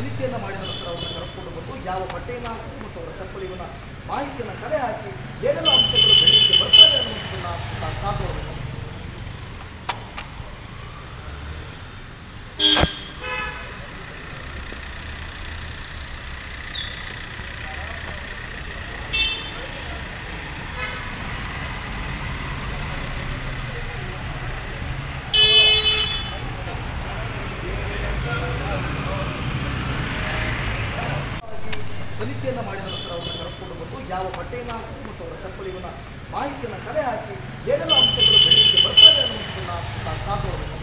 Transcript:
ತನಿಖೆಯನ್ನು ಮಾಡಿದ ನಂತರ ಅವರನ್ನು ಕರೆದುಕೊಂಡು ಬಂದು ಯಾವ ಬಟ್ಟೆಯನ್ನು ಹಾಕಿ ಮತ್ತು ಅವರ ಚಪ್ಪಲಿಯನ್ನು ಮಾಹಿತಿಯನ್ನು ಕಲೆ ಹಾಕಿ ಏನೆಲ್ಲ ಅಂಶಗಳು ಬೆಳಕಿಗೆ ಬರ್ತವೆ ಅನ್ನುವುದನ್ನು ಕಾಪಾಡಬೇಕು. ತನಿಖೆಯನ್ನು ಮಾಡಿದ ನಂತರ ಅವರನ್ನು ಕರೆದುಕೊಂಡು ಬಂದು ಯಾವ ಬಟ್ಟೆಯನ್ನು ಹಾಕಿ ಮತ್ತು ಅವರ ಚಪ್ಪಲಿಯನ್ನು ಮಾಹಿತಿಯನ್ನು ಕಲೆ ಹಾಕಿ ಏನೆಲ್ಲ ಅಂಶಗಳು ಬೆಳಕಿಗೆ ಬರ್ತವೆ ಅನ್ನುವುದನ್ನು ಕಾಪಾಡಬೇಕು.